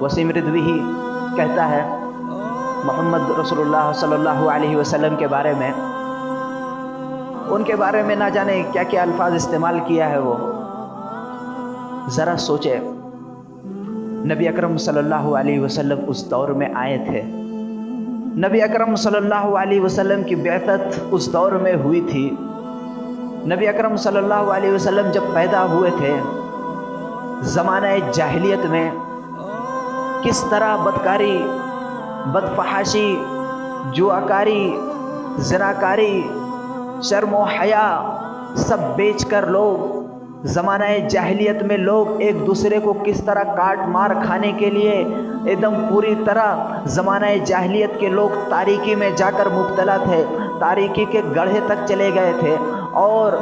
وسیم رضوی کہتا ہے محمد رسول اللہ صلی اللہ علیہ وسلم کے بارے میں، ان کے بارے میں نہ جانے کیا کیا الفاظ استعمال کیا ہے وہ. ذرا سوچے، نبی اکرم صلی اللہ علیہ وسلم اس دور میں آئے تھے. نبی اکرم صلی اللہ علیہ وسلم کی بعثت اس دور میں ہوئی تھی. نبی اکرم صلی اللہ علیہ وسلم جب پیدا ہوئے تھے، زمانہ جاہلیت میں کس طرح بدکاری، بدفحاشی، جواکاری، زناکاری، شرم و حیا سب بیچ کر لوگ، زمانہ جاہلیت میں لوگ ایک دوسرے کو کس طرح کاٹ مار کھانے کے لیے ایک دم پوری طرح زمانہ جاہلیت کے لوگ تاریکی میں جا کر مبتلا تھے، تاریکی کے گڑھے تک چلے گئے تھے. اور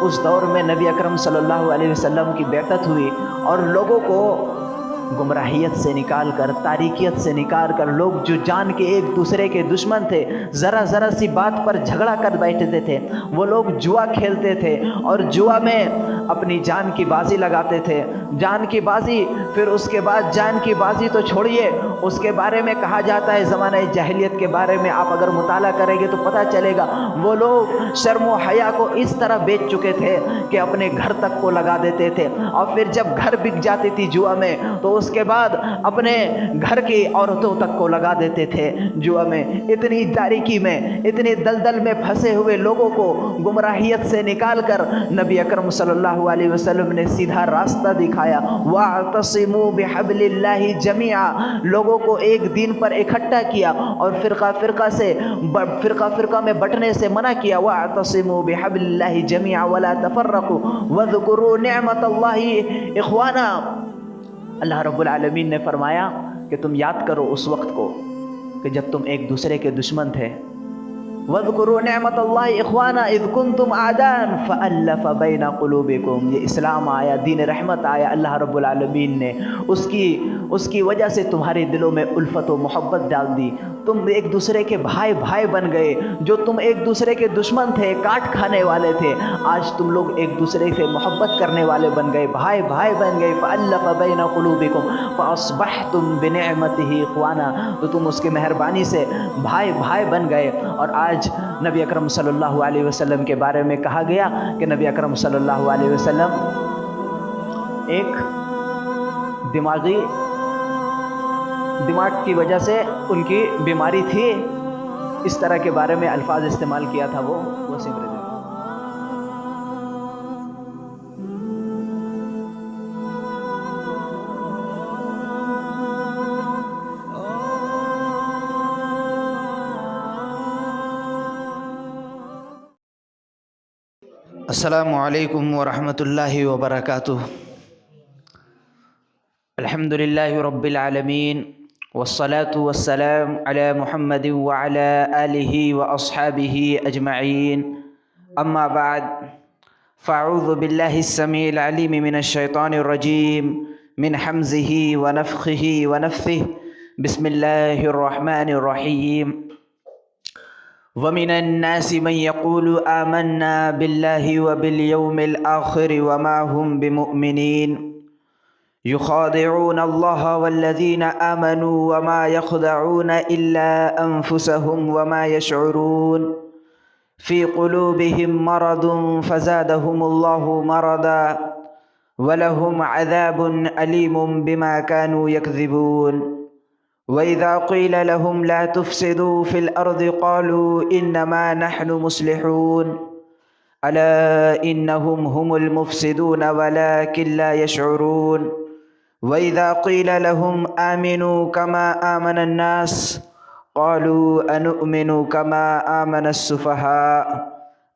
اس دور میں نبی اکرم صلی اللہ علیہ وسلم کی بعثت ہوئی اور لوگوں کو گمراہیت سے نکال کر، تاریکیت سے نکال کر، لوگ جو جان کے ایک دوسرے کے دشمن تھے، ذرا ذرا سی بات پر جھگڑا کر بیٹھتے تھے، وہ لوگ جوا کھیلتے تھے اور جوا میں اپنی جان کی بازی لگاتے تھے. جان کی بازی، پھر اس کے بعد جان کی بازی تو چھوڑیے، اس کے بارے میں کہا جاتا ہے، زمانہ جاہلیت کے بارے میں آپ اگر مطالعہ کریں گے تو پتہ چلے گا وہ لوگ شرم و حیا کو اس طرح بیچ چکے تھے کہ اپنے گھر تک کو لگا دیتے تھے. اور پھر جب گھر بک جاتی تھی جوا میں تو اس کے بعد اپنے گھر کی عورتوں تک کو لگا دیتے تھے جوا میں. اتنی تاریکی میں، اتنی دلدل میں پھنسے ہوئے لوگوں کو گمراہیت سے نکال کر نبی اکرم صلی اللہ علیہ وسلم نے سیدھا راستہ دکھایا. وَاعْتَصِمُوا بِحَبْلِ اللَّهِ جَمِيعًا، لوگوں کو ایک دین پر اکٹھا کیا اور فرقہ فرقہ میں بٹنے سے منع کیا. وَاعْتَصِمُوا بِحَبْلِ اللَّهِ جَمِيعًا وَلَا تَفَرَّقُوا وَاذْكُرُوا نِعْمَةَ اللَّهِ إِخْوَانًا. اللہ رب العالمین نے فرمایا کہ تم یاد کرو اس وقت کو کہ جب تم ایک دوسرے کے دشمن تھے. وَاذْكُرُوا نِعْمَةَ اللَّهِ إِخْوَانًا إِذْ كُنْتُمْ أَعْدَاءً فَأَلَّفَ بَيْنَ قُلُوبِكُمْ. یہ اسلام آیا، دین رحمت آیا، اللہ رب العالمین نے اس کی وجہ سے تمہارے دلوں میں الفت و محبت ڈال دی. تم ایک دوسرے کے بھائی بن گئے. جو تم ایک دوسرے کے دشمن تھے، کاٹ کھانے والے تھے، آج تم لوگ ایک دوسرے سے محبت کرنے والے بن گئے، بھائی بن گئے. فَأَلَّفَ بَيْنَ قُلُوبِكُمْ فَأَصْبَحْتُمْ بِنِعْمَتِهِ إِخْوَانًا. تو تم اس کے مہربانی سے بھائی بن گئے. اور آج نبی اکرم صلی اللہ علیہ وسلم کے بارے میں کہا گیا کہ نبی اکرم صلی اللہ علیہ وسلم ایک دماغ کی وجہ سے ان کی بیماری تھی، اس طرح کے بارے میں الفاظ استعمال کیا تھا وہ وسیم رضوی. السلام علیکم ورحمۃ اللہ وبرکاتہ. الحمد للہ رب العالمین والصلاة والسلام علی محمد وعلی آلہ واصحابہ اجمعین. اما بعد، فاعوذ باللہ السمیع العلیم من الشیطان الرجیم من حمزہ ونفخہ ونفثہ. بسم اللہ الرحمن الرحیم. وَمِنَ النَّاسِ مَن يَقُولُ آمَنَّا بِاللَّهِ وَبِالْيَوْمِ الْآخِرِ وَمَا هُمْ بِمُؤْمِنِينَ يُخَادِعُونَ اللَّهَ وَالَّذِينَ آمَنُوا وَمَا يَخْدَعُونَ إِلَّا أَنفُسَهُمْ وَمَا يَشْعُرُونَ فِي قُلُوبِهِم مَّرَضٌ فَزَادَهُمُ اللَّهُ مَرَضًا وَلَهُمْ عَذَابٌ أَلِيمٌ بِمَا كَانُوا يَكْذِبُونَ. وَإِذَا قِيلَ لَهُمْ لَا تُفْسِدُوا فِي الْأَرْضِ قَالُوا إِنَّمَا نَحْنُ مُصْلِحُونَ أَلَا إِنَّهُمْ هُمُ الْمُفْسِدُونَ وَلَكِنْ لَا يَشْعُرُونَ. وَإِذَا قِيلَ لَهُمْ آمِنُوا كَمَا آمَنَ النَّاسُ قَالُوا أَنُؤْمِنُ كَمَا آمَنَ السُّفَهَاءُ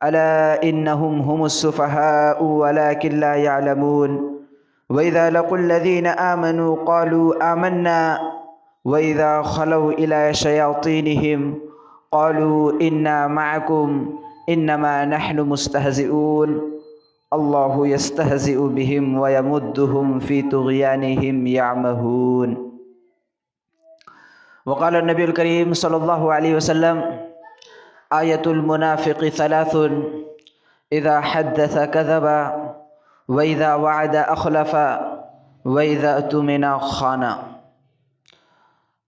أَلَا إِنَّهُمْ هُمُ السُّفَهَاءُ وَلَكِنْ لَا يَعْلَمُونَ. وَإِذَا لَقُوا الَّذِينَ آمَنُوا قَالُوا آمَنَّا وَإِذَا خَلَوْا إِلَى شَيَاطِينِهِمْ قَالُوا إِنَّا مَعَكُمْ إِنَّمَا نَحْنُ مُسْتَهْزِئُونَ. اللَّهُ يَسْتَهْزِئُ بِهِمْ وَيَمُدُّهُمْ فِي طُغْيَانِهِمْ يَعْمَهُونَ. وقال النبي الكريم صلى الله عليه وسلم: آية المنافق ثلاث، إذا حدث كذب وإذا وعد أخلف وإذا اؤتمن خان.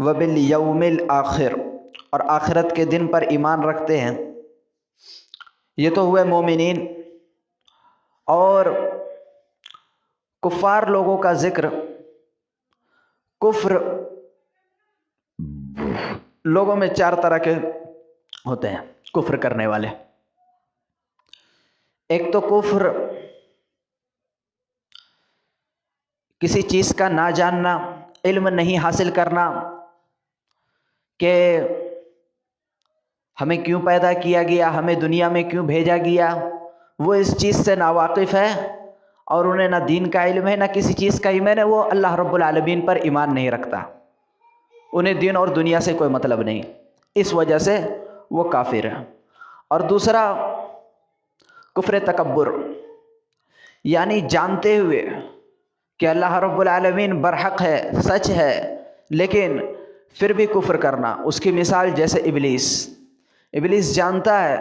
وبالیوم الآخر، اور آخرت کے دن پر ایمان رکھتے ہیں. یہ تو ہوئے مومنین. اور کفار لوگوں کا ذکر. کفر لوگوں میں 4 طرح کے ہوتے ہیں کفر کرنے والے. ایک تو کفر کسی چیز کا نہ جاننا، علم نہیں حاصل کرنا کہ ہمیں کیوں پیدا کیا گیا، ہمیں دنیا میں کیوں بھیجا گیا. وہ اس چیز سے ناواقف ہے اور انہیں نہ دین کا علم ہے نہ کسی چیز کا ایمان ہے. وہ اللہ رب العالمین پر ایمان نہیں رکھتا، انہیں دین اور دنیا سے کوئی مطلب نہیں، اس وجہ سے وہ کافر ہے. اور دوسرا کفر تکبر، یعنی جانتے ہوئے کہ اللہ رب العالمین برحق ہے، سچ ہے، لیکن پھر بھی کفر کرنا. اس کی مثال جیسے ابلیس جانتا ہے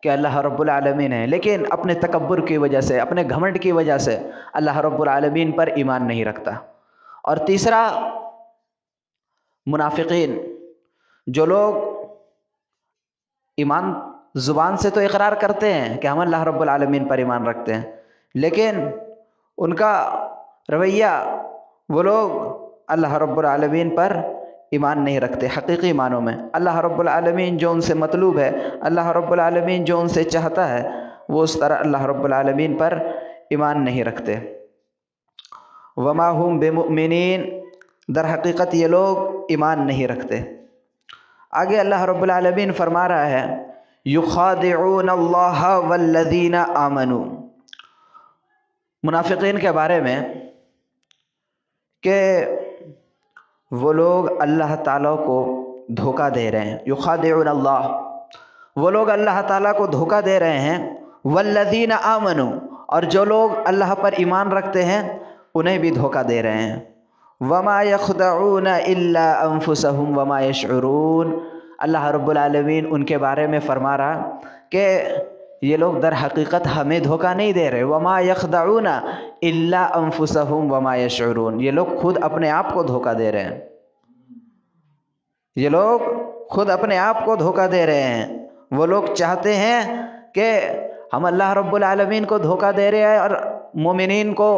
کہ اللہ رب العالمین ہے، لیکن اپنے تکبر کی وجہ سے، اپنے گھمنڈ کی وجہ سے اللہ رب العالمین پر ایمان نہیں رکھتا. اور تیسرا منافقین، جو لوگ ایمان زبان سے تو اقرار کرتے ہیں کہ ہم اللہ رب العالمین پر ایمان رکھتے ہیں، لیکن ان کا رویہ، وہ لوگ اللہ رب العالمین پر ایمان نہیں رکھتے حقیقی معنوں میں. اللہ رب العالمین جو ان سے مطلوب ہے، اللہ رب العالمین جو ان سے چاہتا ہے، وہ اس طرح اللہ رب العالمین پر ایمان نہیں رکھتے. وما هم بمؤمنین، در حقیقت یہ لوگ ایمان نہیں رکھتے. آگے اللہ رب العالمین فرما رہا ہے یخادعون اللہ والذین آمنوا، منافقین کے بارے میں کہ وہ لوگ اللہ تعالیٰ کو دھوکہ دے رہے ہیں. یخادعون اللہ، وہ لوگ اللہ تعالیٰ کو دھوکہ دے رہے ہیں. والذین آمنوا، اور جو لوگ اللہ پر ایمان رکھتے ہیں انہیں بھی دھوکہ دے رہے ہیں. وما یخدعون الا انفسهم وما یشعرون، اللہ رب العالمین ان کے بارے میں فرما رہا کہ یہ لوگ در حقیقت ہمیں دھوکہ نہیں دے رہے. وما یخدعون الا انفسهم وما یشعرون، یہ لوگ خود اپنے آپ کو دھوکہ دے رہے ہیں. یہ لوگ خود اپنے آپ کو دھوکہ دے رہے ہیں. وہ لوگ چاہتے ہیں کہ ہم اللہ رب العالمین کو دھوکہ دے رہے ہیں اور مومنین کو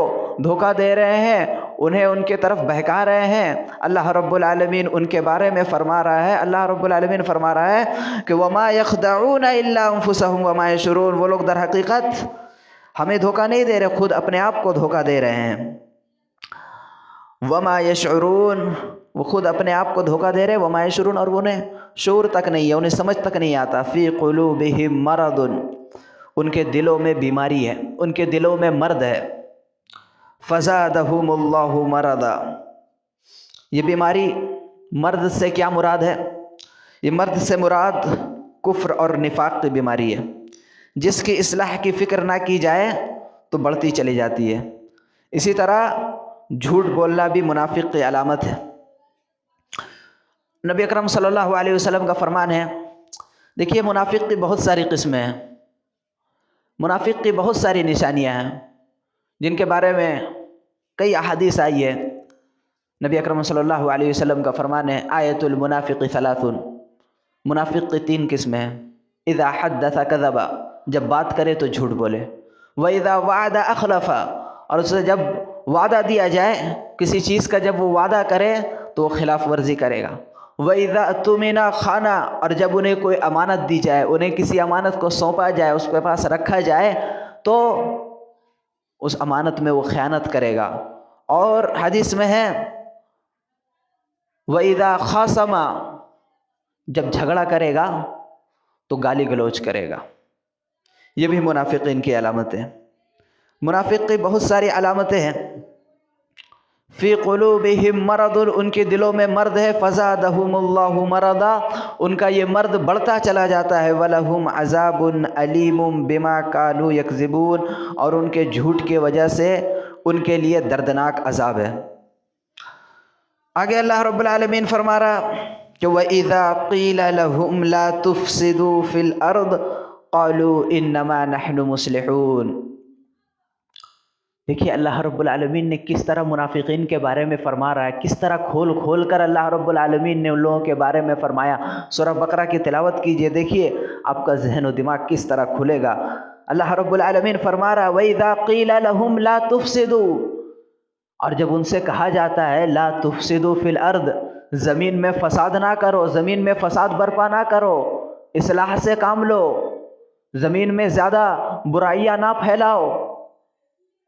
دھوکہ دے رہے ہیں، انہیں ان کے طرف بہکا رہے ہیں. اللہ رب العالمین ان کے بارے میں فرما رہا ہے، اللہ رب العالمین فرما رہا ہے کہ وما یخدعون الا انفسهم وما یشعرون، وہ لوگ در حقیقت ہمیں دھوکہ نہیں دے رہے، خود اپنے آپ کو دھوکہ دے رہے ہیں. وما یشعرون، وہ خود اپنے آپ کو دھوکہ دے رہے. وما یشعرون، اور انہیں شعور تک نہیں ہے، انہیں سمجھ تک نہیں آتا. فی قلوبہم مرض، ان کے دلوں میں بیماری ہے، ان کے دلوں میں مرض ہے. فزادہم اللہ مرضا، یہ بیماری، مرض سے کیا مراد ہے؟ یہ مرض سے مراد کفر اور نفاق کی بیماری ہے، جس کی اصلاح کی فکر نہ کی جائے تو بڑھتی چلی جاتی ہے. اسی طرح جھوٹ بولنا بھی منافق کی علامت ہے. نبی اکرم صلی اللہ علیہ وسلم کا فرمان ہے، دیکھیے منافق کی بہت ساری قسمیں ہیں، منافق کی بہت ساری نشانیاں ہیں جن کے بارے میں کئی احادیث آئی ہے. نبی اکرم صلی اللہ علیہ وسلم کا فرمان ہے آیت المنافق ثلاث، منافق کی 3 قسمیں ہیں. اذا حدث کذب، جب بات کرے تو جھوٹ بولے. واذا وعد اخلف، اور اسے جب وعدہ دیا جائے کسی چیز کا، جب وہ وعدہ کرے تو وہ خلاف ورزی کرے گا. وَإِذَا اؤْتُمِنَ خَانَ، اور جب انہیں کوئی امانت دی جائے، انہیں کسی امانت کو سونپا جائے، اس کے پاس رکھا جائے تو اس امانت میں وہ خیانت کرے گا. اور حدیث میں ہے وَإِذَا خَاصَمَ، جب جھگڑا کرے گا تو گالی گلوچ کرے گا. یہ بھی منافقین کی علامتیں ہیں. منافق کی بہت ساری علامتیں ہیں. فی قلوبہم مرض، ان کے دلوں میں مرض ہے. فزادہم اللہ مرضا، ان کا یہ مرض بڑھتا چلا جاتا ہے. ولہم عذاب علیم بما کانوا یکذبون، اور ان کے جھوٹ کی وجہ سے ان کے لیے دردناک عذاب ہے. آگے اللہ رب العالمین فرما رہا کہ وَإِذَا قِيلَ لَهُمْ لَا تُفْسِدُوا فِي الْأَرْضِ قَالُوا إِنَّمَا نَحْنُ مُصْلِحُونَ، دیکھیے اللہ رب العالمین نے کس طرح منافقین کے بارے میں فرما رہا ہے، کس طرح کھول کھول کر اللہ رب العالمین نے ان لوگوں کے بارے میں فرمایا۔ سورہ بقرہ کی تلاوت کیجئے، دیکھیے آپ کا ذہن و دماغ کس طرح کھلے گا۔ اللہ رب العالمین فرما رہا ہے وَإِذَا قِيلَ لَهُمْ لَا تُفْسِدُوا، اور جب ان سے کہا جاتا ہے لا تفسدوا فی الارض، زمین میں فساد نہ کرو، زمین میں فساد برپا نہ کرو، اصلاح سے کام لو، زمین میں زیادہ برائیاں نہ پھیلاؤ،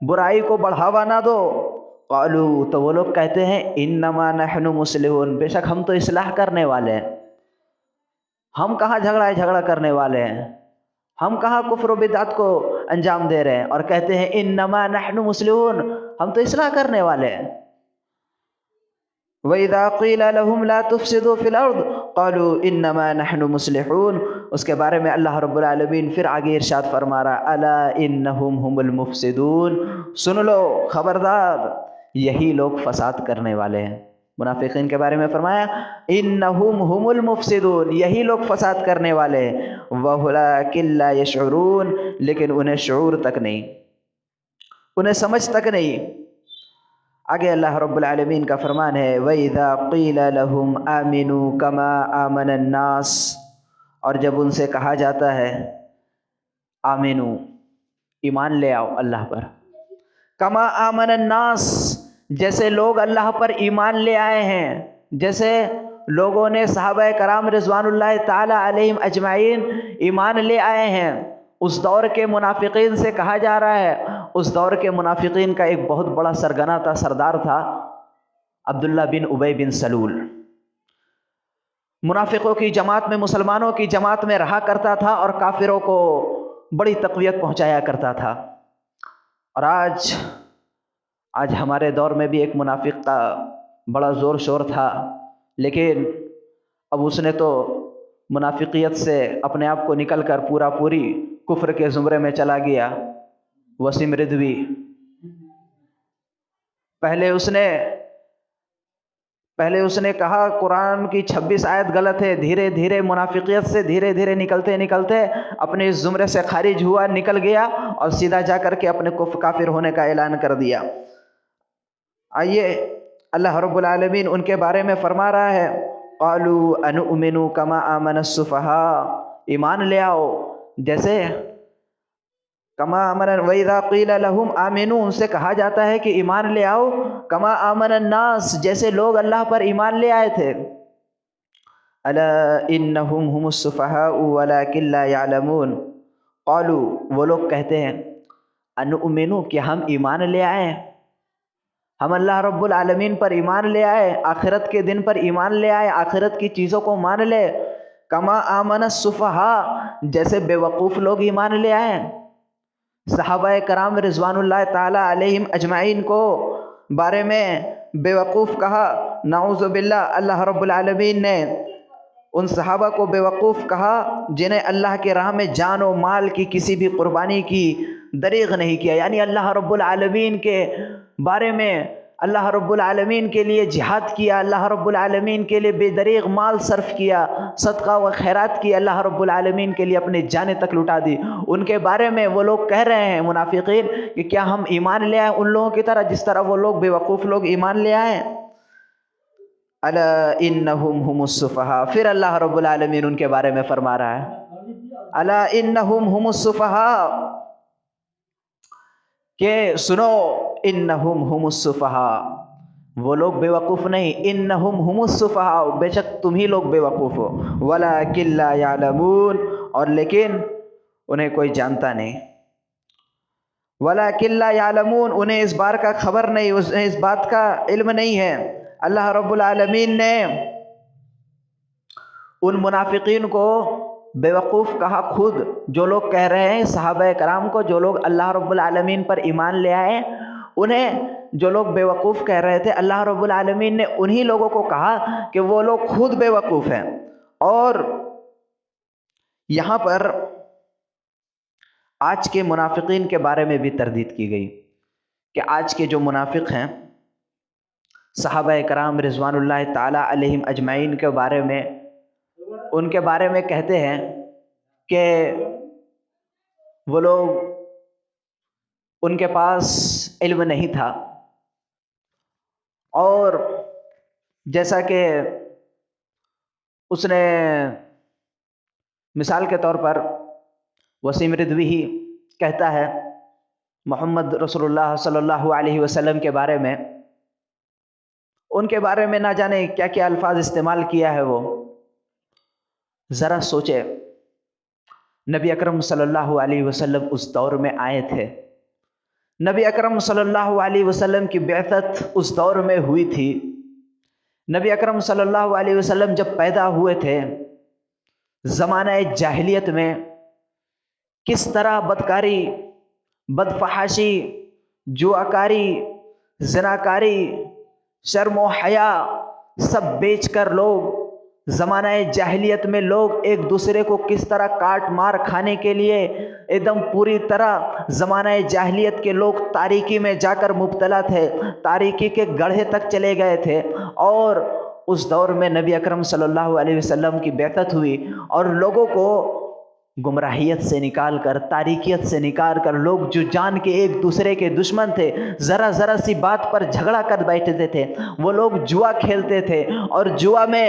برائی کو بڑھاوا نہ دو، قالوا، تو وہ لوگ کہتے ہیں انما نحن مصلحون، بے شک ہم تو اصلاح کرنے والے ہیں، ہم کہاں جھگڑا کرنے والے ہیں، ہم کہاں کفر و بدعت کو انجام دے رہے ہیں، اور کہتے ہیں انما نحن مصلحون، ہم تو اصلاح کرنے والے ہیں۔ وَإِذَا قِيلَ لَهُمْ لَا تُفْسِدُوا فِي الْأَرْضِ قَالُوا إِنَّمَا نَحْنُ مُصْلِحُونَ۔ اس کے بارے میں اللہ رب العالمین پھر آگے ارشاد فرما رہا الا انہم ہم المفسدون، سن لو، خبردار، یہی لوگ فساد کرنے والے ہیں۔ منافقین کے بارے میں فرمایا انہم ہم المفسدون، یہی لوگ فساد کرنے والے ہیں، وَلَٰكِن لَّا يَشْعُرُونَ، لیکن انہیں شعور تک نہیں، انہیں سمجھ تک نہیں۔ آگے اللہ رب العالمین کا فرمان ہے وَإِذَا قِيلَ لَهُمْ آمِنُوا كَمَا آمَنَ النَّاسِ، اور جب ان سے کہا جاتا ہے آمنو، ایمان لے آؤ اللہ پر، کما آمن الناس، جیسے لوگ اللہ پر ایمان لے آئے ہیں، جیسے لوگوں نے صحابہ کرام رضوان اللہ تعالی علیہم اجمعین ایمان لے آئے ہیں۔ اس دور کے منافقین سے کہا جا رہا ہے، اس دور کے منافقین کا ایک بہت بڑا سرگنا تھا، سردار تھا عبداللہ بن ابی بن سلول، منافقوں کی جماعت میں، مسلمانوں کی جماعت میں رہا کرتا تھا اور کافروں کو بڑی تقویت پہنچایا کرتا تھا۔ اور آج ہمارے دور میں بھی ایک منافق کا بڑا زور شور تھا، لیکن اب اس نے تو منافقیت سے اپنے آپ کو نکل کر پوری کفر کے زمرے میں چلا گیا، وسیم رضوی۔ پہلے اس نے کہا قرآن کی 26 آیت غلط ہے، دھیرے دھیرے منافقیت سے دھیرے نکلتے اپنے اس زمرے سے خارج ہوا، نکل گیا اور سیدھا جا کر کے اپنے کافر ہونے کا اعلان کر دیا۔ آئیے اللہ رب العالمین ان کے بارے میں فرما رہا ہے قالوا انؤمن کما آمن السفہاء، ایمان لے آؤ جیسے کما آمن، وَإِذَا قِيلَ لَهُمْ آمِنُوا، ان سے کہا جاتا ہے کہ ایمان لے آؤ، کما آمن الناس، جیسے لوگ اللہ پر ایمان لے آئے تھے۔ الا انہم ہم السفہاء ولکن لا یعلمون، قالوا، وہ لوگ کہتے ہیں انؤمن، کہ ہم ایمان لے آئے، ہم اللہ رب العالمین پر ایمان لے آئے، آخرت کے دن پر ایمان لے آئے، آخرت کی چیزوں کو مان لے، کما آمن السفہاء، جیسے بے وقوف لوگ ایمان لے آئے۔ صحابہ کرام رضوان اللہ تعالی علیہم اجمعین کو بارے میں بے وقوف کہا، نعوذ باللہ، اللہ رب العالمین نے ان صحابہ کو بے وقوف کہا جنہیں اللہ کے راہ میں جان و مال کی کسی بھی قربانی کی دریغ نہیں کیا، یعنی اللہ رب العالمین کے بارے میں اللہ رب العالمین کے لیے جہاد کیا، اللہ رب العالمین کے لیے بے دریغ مال صرف کیا، صدقہ و خیرات کی، اللہ رب العالمین کے لیے اپنی جانیں تک لٹا دی۔ ان کے بارے میں وہ لوگ کہہ رہے ہیں منافقین کہ کیا ہم ایمان لے آئے ان لوگوں کی طرح جس طرح وہ لوگ بے وقوف لوگ ایمان لے آئے۔ الا انہم ہم السفہاء، پھر اللہ رب العالمین ان کے بارے میں فرما رہا ہے الا انہم ہم السفہاء، کہ سنو انہم ہم السفہاء، وہ لوگ بے وقوف نہیں، انہم ہم السفہاء، بے شک تم ہی لوگ بے وقوف ہو، ولکن لا یعلمون، اور لیکن انہیں کوئی جانتا نہیں، ولکن لا یعلمون، انہیں اس بات کا خبر نہیں، انہیں اس بات کا علم نہیں ہے۔ اللہ رب العالمین نے ان منافقین کو بے وقوف کہا، خود جو لوگ کہہ رہے ہیں صحابہ کرام کو، جو لوگ اللہ رب العالمین پر ایمان لے آئے، انہیں جو لوگ بے وقوف کہہ رہے تھے، اللہ رب العالمین نے انہی لوگوں کو کہا کہ وہ لوگ خود بے وقوف ہیں۔ اور یہاں پر آج کے منافقین کے بارے میں بھی تردید کی گئی کہ آج کے جو منافق ہیں صحابہ کرام رضوان اللہ تعالی علیہم اجمعین کے بارے میں، ان کے بارے میں کہتے ہیں کہ وہ لوگ ان کے پاس علم نہیں تھا، اور جیسا کہ اس نے مثال کے طور پر وسیم رضوی ہی کہتا ہے محمد رسول اللہ صلی اللہ علیہ وسلم کے بارے میں، ان کے بارے میں نہ جانے کیا کیا الفاظ استعمال کیا ہے وہ، ذرا سوچے۔ نبی اکرم صلی اللہ علیہ وسلم اس دور میں آئے تھے، نبی اکرم صلی اللہ علیہ وسلم کی بعثت اس دور میں ہوئی تھی۔ نبی اکرم صلی اللہ علیہ وسلم جب پیدا ہوئے تھے، زمانہ جاہلیت میں کس طرح بدکاری، بدفحاشی، جواکاری، زناکاری، شرم و حیا سب بیچ کر لوگ، زمانہ جاہلیت میں لوگ ایک دوسرے کو کس طرح کاٹ مار کھانے کے لیے ایک دم پوری طرح زمانہ جاہلیت کے لوگ تاریکی میں جا کر مبتلا تھے، تاریکی کے گڑھے تک چلے گئے تھے، اور اس دور میں نبی اکرم صلی اللہ علیہ وسلم کی بعثت ہوئی اور لوگوں کو گمراہیت سے نکال کر، تاریکیت سے نکال کر، لوگ جو جان کے ایک دوسرے کے دشمن تھے، ذرا ذرا سی بات پر جھگڑا کر بیٹھتے تھے، وہ لوگ جوا کھیلتے تھے اور جوا میں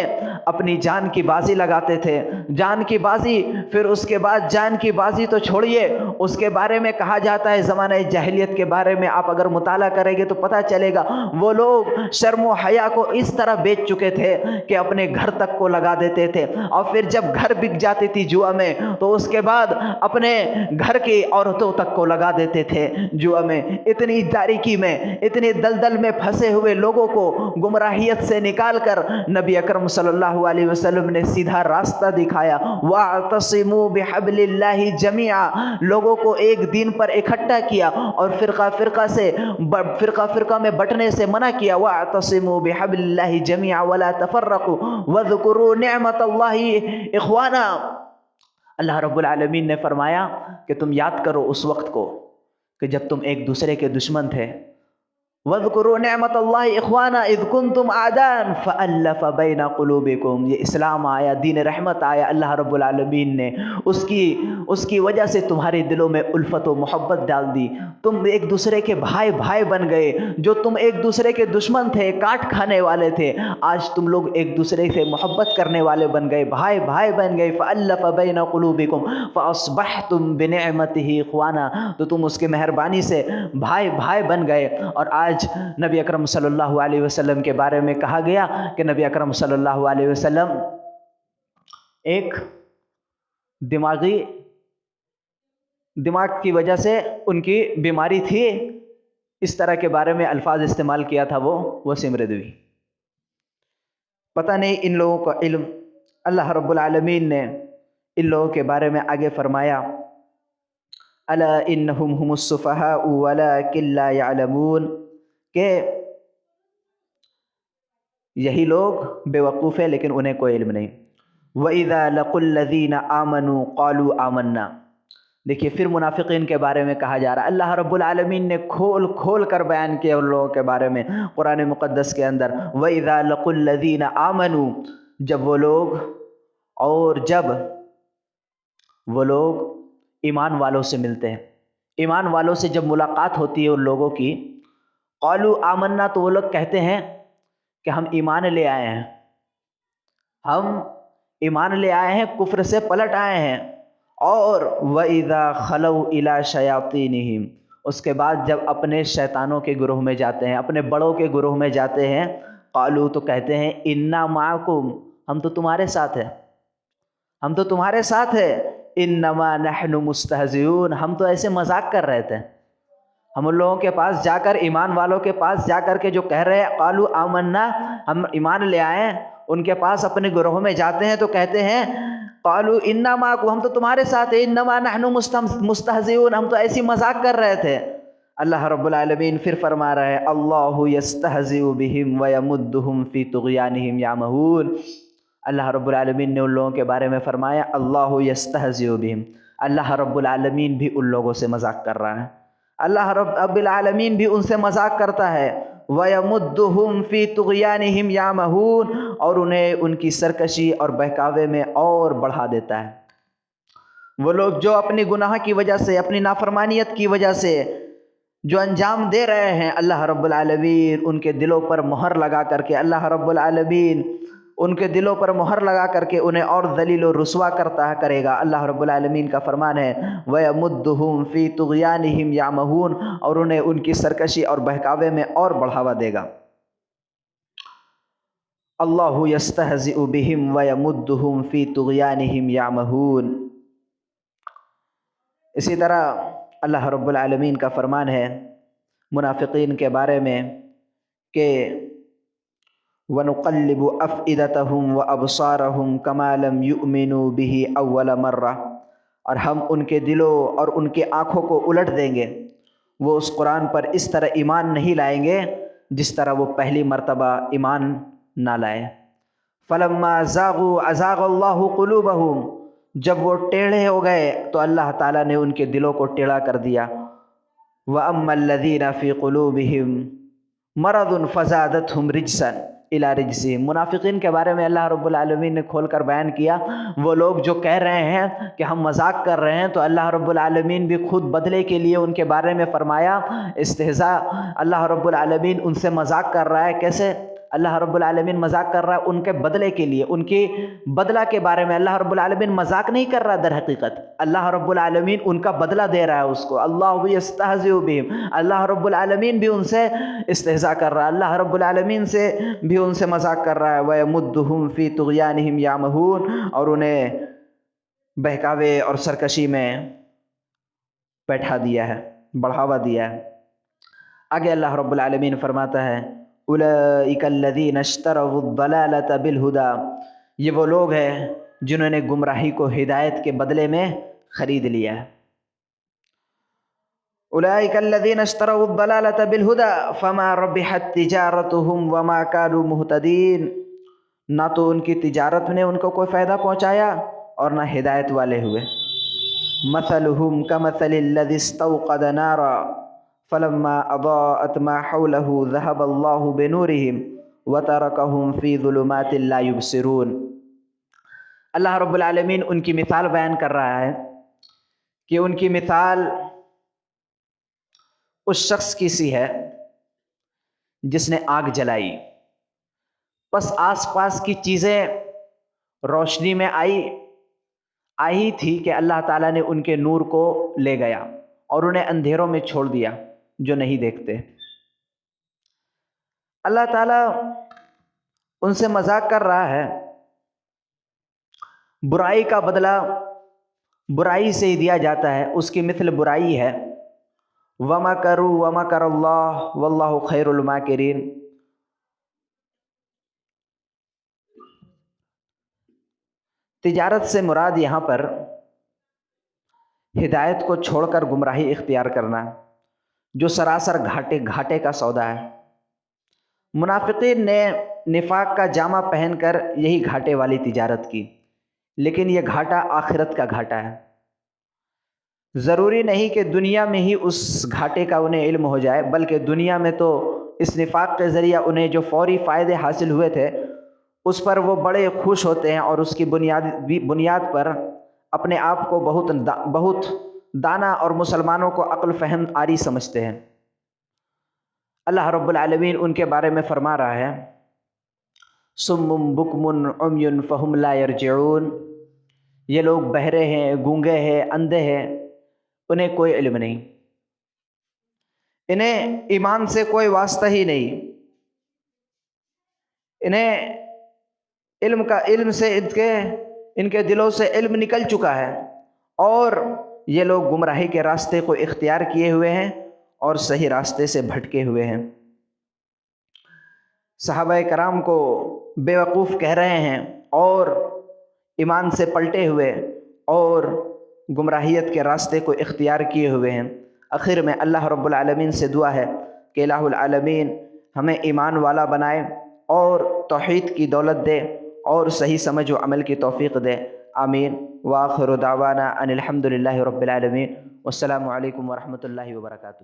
اپنی جان کی بازی لگاتے تھے، جان کی بازی۔ پھر اس کے بعد جان کی بازی تو چھوڑیے، اس کے بارے میں کہا جاتا ہے، زمانہ جاہلیت کے بارے میں آپ اگر مطالعہ کریں گے تو پتہ چلے گا وہ لوگ شرم و حیا کو اس طرح بیچ چکے تھے کہ اپنے گھر تک کو لگا دیتے تھے، اور پھر جب گھر بک جاتی تھی جوا میں تو اس کے بعد اپنے گھر کی عورتوں تک کو لگا دیتے تھے جوا میں۔ اتنی تاریکی میں، اتنی دلدل میں پھنسے ہوئے لوگوں کو گمراہیت سے نکال کر نبی اکرم صلی اللہ علیہ وسلم نے سیدھا راستہ دکھایا، وَاعْتَصِمُوا بِحَبْلِ اللَّهِ جَمِيعًا، لوگوں کو ایک دین پر اکٹھا کیا اور فرقہ فرقہ میں بٹنے سے منع کیا، وَاعْتَصِمُوا بِحَبْلِ اللَّهِ جَمِيعًا وَلَا تَفَرَّقُوا وَاذْكُرُوا نِعْمَةَ اللَّهِ إِخْوَانًا۔ اللہ رب العالمین نے فرمایا کہ تم یاد کرو اس وقت کو کہ جب تم ایک دوسرے کے دشمن تھے، وَاذْكُرُوا نِعْمَةَ اللَّهِ إِخْوَانًا إِذْ كُنْتُمْ أَعْدَاءً فَأَلَّفَ بَيْنَ قُلُوبِكُمْ۔ یہ اسلام آیا، دین رحمت آیا، اللہ رب العالمین نے اس کی وجہ سے تمہارے دلوں میں الفت و محبت ڈال دی، تم ایک دوسرے کے بھائی بھائی بن گئے، جو تم ایک دوسرے کے دشمن تھے، کاٹ کھانے والے تھے، آج تم لوگ ایک دوسرے سے محبت کرنے والے بن گئے، بھائی بھائی بن گئے، فَأَلَّفَ بَيْنَ قُلُوبِكُمْ فَأَصْبَحْتُمْ بِنِعْمَتِهِ إِخْوَانًا، تو تم اس کے مہربانی سے بھائی بھائی بن گئے۔ اور آج نبی اکرم صلی اللہ علیہ وسلم کے بارے میں کہا گیا کہ نبی اکرم صلی اللہ علیہ وسلم ایک دماغ کی وجہ سے ان کی بیماری تھی، اس طرح کے بارے میں الفاظ استعمال کیا تھا وہ وسیم رضوی۔ پتہ نہیں ان لوگوں کا علم، اللہ رب العالمین نے ان لوگوں کے بارے میں آگے فرمایا، الا انہم ہم السفہاء ولکن لا یعلمون، کہ یہی لوگ بے وقوف ہیں لیکن انہیں کوئی علم نہیں۔ وَإِذَا لَقُوا الَّذِينَ آمَنُوا قَالُوا آمَنَّا، دیکھیے پھر منافقین کے بارے میں کہا جا رہا ہے، اللہ رب العالمین نے کھول کھول کر بیان کیا ان لوگوں کے بارے میں قرآن مقدس کے اندر۔ وَإِذَا لَقُوا الَّذِينَ آمَنُوا، جب وہ لوگ ایمان والوں سے ملتے ہیں، ایمان والوں سے جب ملاقات ہوتی ہے ان لوگوں کی، قالوا آمنا، تو وہ لوگ کہتے ہیں کہ ہم ایمان لے آئے ہیں، ہم ایمان لے آئے ہیں، کفر سے پلٹ آئے ہیں۔ اور وَإِذَا خَلَوْا إِلَىٰ شَيَاطِينِهِمْ، اس کے بعد جب اپنے شیطانوں کے گروہ میں جاتے ہیں، اپنے بڑوں کے گروہ میں جاتے ہیں، قالوا، تو کہتے ہیں اِنَّا مَعَكُمْ، ہم تو تمہارے ساتھ ہیں، ہم تو تمہارے ساتھ ہیں، انما نحن مستہزئون، ہم تو ایسے مذاق کر رہے تھے۔ ہم ان لوگوں کے پاس جا کر، ایمان والوں کے پاس جا کر کے جو کہہ رہے ہیں قالوا آمنا، ہم ایمان لے آئے ہیں، ان کے پاس اپنے گروہ میں جاتے ہیں تو کہتے ہیں قالوا انا معکم، ہم تو تمہارے ساتھ ہیں، انما نحن مستہزئون، ہم تو ایسی مذاق کر رہے تھے۔ اللہ رب العالمین پھر فرما رہے ہیں اللہ یستہزئ بہم ویمدہم فی طغیانہم یعمہون، اللہ رب العالمین نے ان لوگوں کے بارے میں فرمایا اللہ یستہزئ بہم، اللہ رب العالمین بھی ان لوگوں سے مذاق کر رہا ہے، اللہ رب العالمین بھی ان سے مذاق کرتا ہے، وَيَمُدُّهُمْ فِي طُغْيَانِهِمْ يَعْمَهُونَ، اور انہیں ان کی سرکشی اور بہکاوے میں اور بڑھا دیتا ہے۔ وہ لوگ جو اپنی گناہ کی وجہ سے، اپنی نافرمانیت کی وجہ سے جو انجام دے رہے ہیں اللہ رب العالمین ان کے دلوں پر مہر لگا کر کے، اللہ رب العالمین ان کے دلوں پر مہر لگا کر کے انہیں اور ذلیل و رسوا کرے گا۔ اللہ رب العالمین کا فرمان ہے وَيَمُدُّهُمْ فِي طُغْيَانِهِمْ يَعْمَهُونَ، اور انہیں ان کی سرکشی اور بہکاوے میں اور بڑھاوا دے گا۔ اللہ يَسْتَهْزِئُ بِهِمْ وَيَمُدُّهُمْ فِي طُغْيَانِهِمْ يَعْمَهُونَ۔ اسی طرح اللہ رب العالمین کا فرمان ہے منافقین کے بارے میں کہ وَنُقَلِّبُ أَفْئِدَتَهُمْ وَأَبْصَارَهُمْ كَمَا لَمْ يُؤْمِنُوا بِهِ أَوَّلَ مَرَّةٍ، اور ہم ان کے دلوں اور ان کے آنکھوں کو الٹ دیں گے، وہ اس قرآن پر اس طرح ایمان نہیں لائیں گے جس طرح وہ پہلی مرتبہ ایمان نہ لائے۔ فَلَمَّا زَاغُوا أَزَاغَ اللَّهُ قُلُوبَهُمْ، جب وہ ٹیڑھے ہو گئے تو اللہ تعالیٰ نے ان کے دلوں کو ٹیڑھا کر دیا۔ وَأَمَّا الَّذِينَ فِي قُلُوبِهِمْ مَرَضٌ فَزَادَتْهُمْ رِجْسًا إِلَىٰ رِجْسِهِمْ۔ منافقین کے بارے میں اللہ رب العالمین نے کھول کر بیان کیا، وہ لوگ جو کہہ رہے ہیں کہ ہم مذاق کر رہے ہیں، تو اللہ رب العالمین بھی خود بدلے کے لیے ان کے بارے میں فرمایا استہزاء۔ اللہ رب العالمین ان سے مذاق کر رہا ہے، کیسے اللہ رب العالمین مذاق کر رہا ہے؟ ان کے بدلے کے لیے، ان کی بدلہ کے بارے میں اللہ رب العالمین مذاق نہیں کر رہا، در حقیقت اللہ رب العالمین ان کا بدلہ دے رہا ہے اس کو۔ اللہ یستہزئ بہم، اللہ رب العالمین بھی ان سے استہزاء کر رہا ہے، اللہ رب العالمین سے بھی ان سے مذاق کر رہا ہے۔ وَيَمُدُّهُمْ فِي طُغْيَانِهِمْ يَعْمَهُونَ، اور انہیں بہکاوے اور سرکشی میں بیٹھا دیا ہے، بڑھاوا دیا ہے۔ آگے اللہ رب العالمین فرماتا ہے أُولَئِكَ الَّذِينَ اشْتَرَوُا الضَّلَالَةَ بِالْهُدَىٰ، یہ وہ لوگ ہیں جنہوں نے گمراہی کو ہدایت کے بدلے میں خرید لیا ہے۔ أُولَئِكَ الَّذِينَ اشْتَرَوُا الضَّلَالَةَ بِالْهُدَىٰ فَمَا رَبِحَتْ تِجَارَتُهُمْ وَمَا كَانُوا مُهْتَدِينَ، نہ تو ان کی تجارت نے ان کو کوئی فائدہ پہنچایا اور نہ ہدایت والے ہوئے۔ مَثَلُهُمْ كَمَثَلِ الَّذِي اسْتَوْقَدَ نَارًا فَلَمَّا أَضَاءَتْ مَا حَوْلَهُ ذَهَبَ اللَّهُ بِنُورِهِمْ وَتَرَكَهُمْ فِي ظُلُمَاتٍ لَا يُبْصِرُونَ۔ اللہ رب العالمین ان کی مثال بیان کر رہا ہے کہ ان کی مثال اس شخص کی سی ہے جس نے آگ جلائی، پس آس پاس کی چیزیں روشنی میں آئی تھی کہ اللہ تعالیٰ نے ان کے نور کو لے گیا اور انہیں اندھیروں میں چھوڑ دیا جو نہیں دیکھتے۔ اللہ تعالیٰ ان سے مذاق کر رہا ہے، برائی کا بدلہ برائی سے ہی دیا جاتا ہے، اس کی مثل برائی ہے۔ وَمَكَرُوا وَمَكَرَ اللَّهُ وَاللَّهُ خَيْرُ الْمَاكِرِينَ۔ تجارت سے مراد یہاں پر ہدایت کو چھوڑ کر گمراہی اختیار کرنا، جو سراسر گھاٹے کا سودا ہے۔ منافقین نے نفاق کا جامہ پہن کر یہی گھاٹے والی تجارت کی، لیکن یہ گھاٹا آخرت کا گھاٹا ہے۔ ضروری نہیں کہ دنیا میں ہی اس گھاٹے کا انہیں علم ہو جائے، بلکہ دنیا میں تو اس نفاق کے ذریعہ انہیں جو فوری فائدے حاصل ہوئے تھے اس پر وہ بڑے خوش ہوتے ہیں اور اس کی بنیاد پر اپنے آپ کو بہت دانا اور مسلمانوں کو عقل فہم آری سمجھتے ہیں۔ اللہ رب العالمین ان کے بارے میں فرما رہا ہے صم بکم عمی فہم لا یرجعون، یہ لوگ بہرے ہیں، گونگے ہیں، اندھے ہیں، انہیں کوئی علم نہیں، انہیں ایمان سے کوئی واسطہ ہی نہیں، انہیں علم سے ان کے دلوں سے علم نکل چکا ہے، اور یہ لوگ گمراہی کے راستے کو اختیار کیے ہوئے ہیں اور صحیح راستے سے بھٹکے ہوئے ہیں۔ صحابہ کرام کو بے وقوف کہہ رہے ہیں اور ایمان سے پلٹے ہوئے اور گمراہیت کے راستے کو اختیار کیے ہوئے ہیں۔ آخر میں اللہ رب العالمین سے دعا ہے کہ الہ العالمین ہمیں ایمان والا بنائے اور توحید کی دولت دے اور صحیح سمجھ و عمل کی توفیق دے، آمین۔ وآخر دعوانا ان الحمد للہ رب العالمین، والسلام علیکم ورحمۃ اللہ وبرکاتہ۔